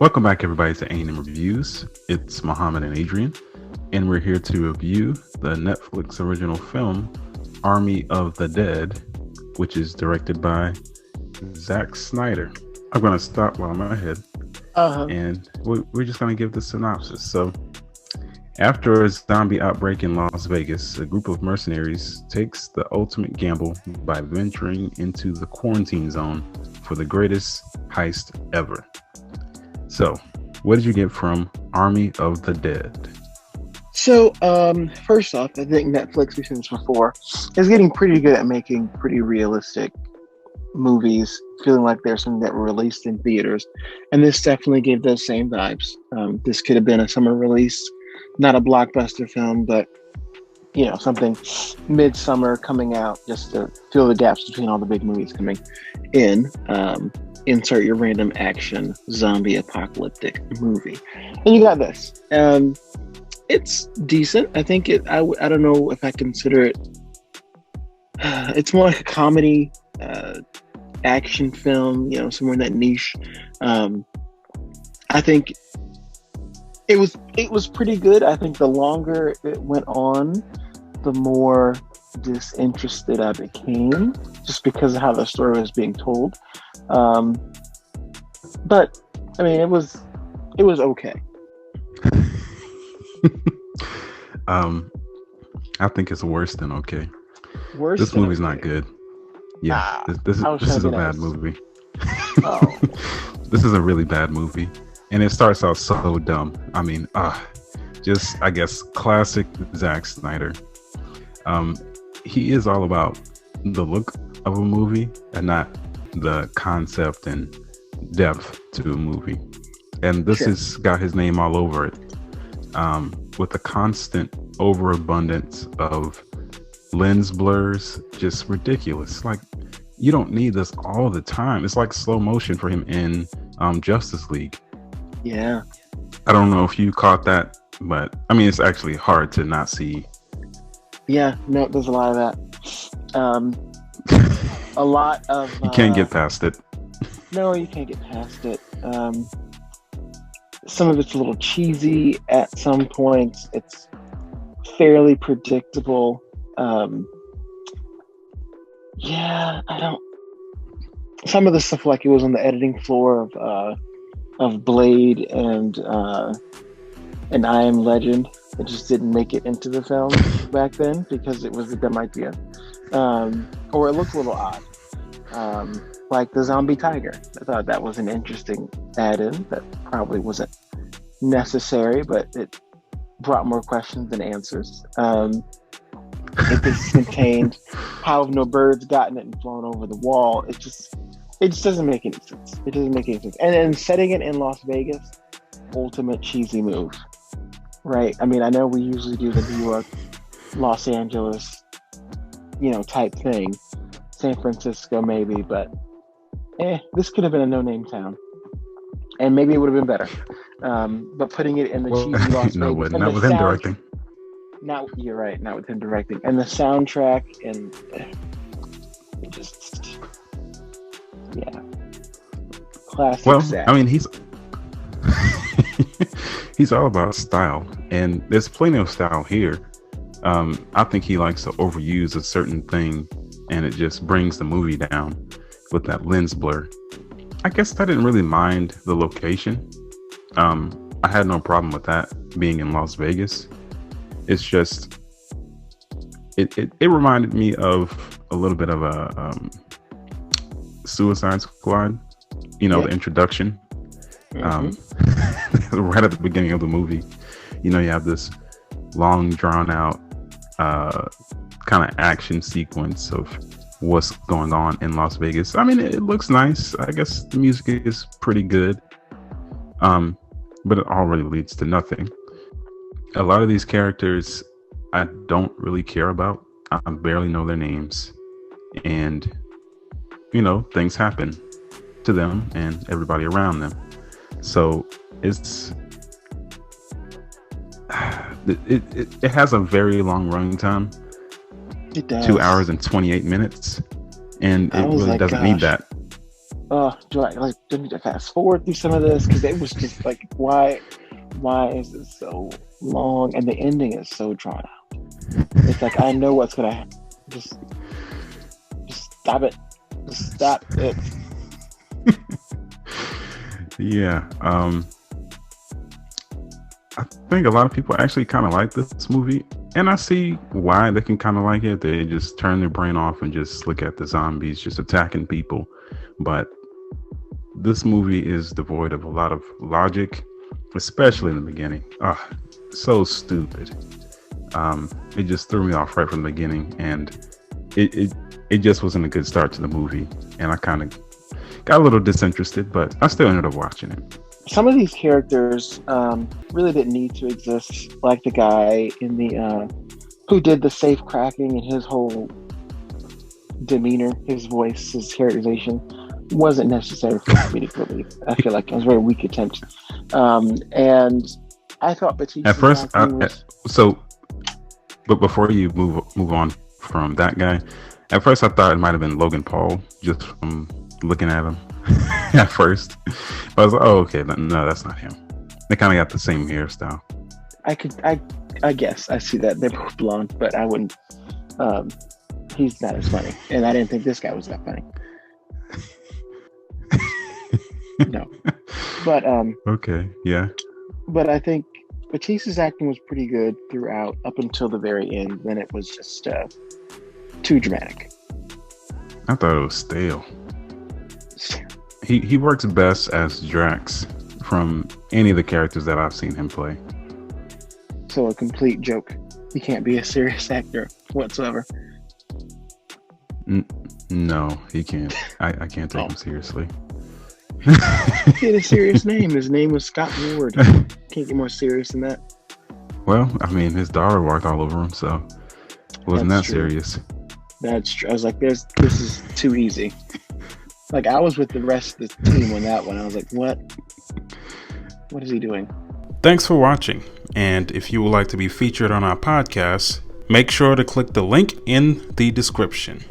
Welcome back, everybody, to A&M Reviews. It's Muhammad and Adrian, and we're here to review the Netflix original film, Army of the Dead, which is directed by Zack Snyder. I'm going to stop while I'm ahead, and we're just going to give the synopsis. So, after a zombie outbreak in Las Vegas, a group of mercenaries takes the ultimate gamble by venturing into the quarantine zone for the greatest heist ever. So, what did you get from Army of the Dead? So, first off, I think Netflix, we've seen this before, is getting pretty good at making pretty realistic movies, feeling like there's something that were released in theaters. And this definitely gave those same vibes. This could have been a summer release, not a blockbuster film, but, something midsummer coming out just to fill the gaps between all the big movies coming in. Insert your random action zombie apocalyptic movie. And you got this. It's decent. I think I don't know if I consider it. It's more like a comedy action film, somewhere in that niche. I think it was pretty good. I think the longer it went on, the more disinterested I became, just because of how the story was being told. But I mean, it was okay. I think it's worse than okay. Worse. This movie's okay. Not good. Yeah, this is a bad movie. Oh. This is a really bad movie, and it starts out so dumb. I mean, just I guess classic Zack Snyder. He is all about the look of a movie and not the concept and depth to a movie. And this has got his name all over it, with a constant overabundance of lens blurs, just ridiculous. Like, you don't need this all the time. It's like slow motion for him in Justice League. Yeah. I don't know if you caught that, but I mean, it's actually hard to not see. Yeah, no, there's a lot of that. A lot of... You can't get past it. No, you can't get past it. Some of it's a little cheesy at some points. It's fairly predictable. Some of the stuff, like it was on the editing floor of Blade and I Am Legend. It just didn't make it into the film back then because it was a dumb idea. Or it looked a little odd. Like the zombie tiger. I thought that was an interesting add-in that probably wasn't necessary, but it brought more questions than answers. It just contained how have no birds gotten it and flown over the wall. It just doesn't make any sense. It doesn't make any sense. And then setting it in Las Vegas, ultimate cheesy move. Right? I mean, I know we usually do the New York, Los Angeles, type thing. San Francisco maybe, but this could have been a no-name town. And maybe it would have been better. But putting it in the cheesy Las Vegas... Not with him directing. You're right, not with him directing. And the soundtrack and... it just... Yeah. Classic Zack. I mean, he's all about style. And there's plenty of style here. I think he likes to overuse a certain thing, and it just brings the movie down with that lens blur. I guess I didn't really mind the location. I had no problem with that being in Las Vegas. It's just it reminded me of a little bit of a Suicide Squad, the introduction. Right at the beginning of the movie, you have this long drawn out kind of action sequence of what's going on in Las Vegas. I mean, it looks nice. I guess the music is pretty good. But it all really leads to nothing. A lot of these characters I don't really care about. I barely know their names. And, things happen to them and everybody around them. So it has a very long running time. It does. 2 hours and 28 minutes. And it really doesn't need that. do I need to fast forward through some of this? Because it was just like, why is this so long? And the ending is so drawn out. It's like, I know what's gonna happen. Just stop it. Just stop it. Yeah. I think a lot of people actually kind of like this movie, and I see why they can kind of like it. They just turn their brain off and just look at the zombies just attacking people. But this movie is devoid of a lot of logic, especially in the beginning. So stupid. It just threw me off right from the beginning, and it just wasn't a good start to the movie, and I kind of got a little disinterested, but I still ended up watching it. Some of these characters really didn't need to exist, like the guy in the who did the safe cracking, and his whole demeanor, his voice, his characterization wasn't necessary for comedic relief. I feel like it was a very weak attempt. And I thought Batista's At first, was... but before you move on from that guy, at first I thought it might have been Logan Paul just from looking at him at first. But I was like, oh, okay, no, that's not him. They kind of got the same hairstyle. I guess I see that they're both blonde, but I wouldn't. He's not as funny, and I didn't think this guy was that funny. No, but okay, yeah. But I think Batista's acting was pretty good throughout, up until the very end. Then it was just too dramatic. I thought it was stale. He works best as Drax from any of the characters that I've seen him play. So a complete joke. He can't be a serious actor whatsoever. No, he can't. I can't take him seriously. He had a serious name. His name was Scott Ward. Can't get more serious than that. Well, I mean, his daughter walked all over him, so it wasn't that serious. That's true. I was like, this is too easy. Like, I was with the rest of the team on that one. I was like, what is he doing? Thanks for watching. And if you would like to be featured on our podcast, make sure to click the link in the description.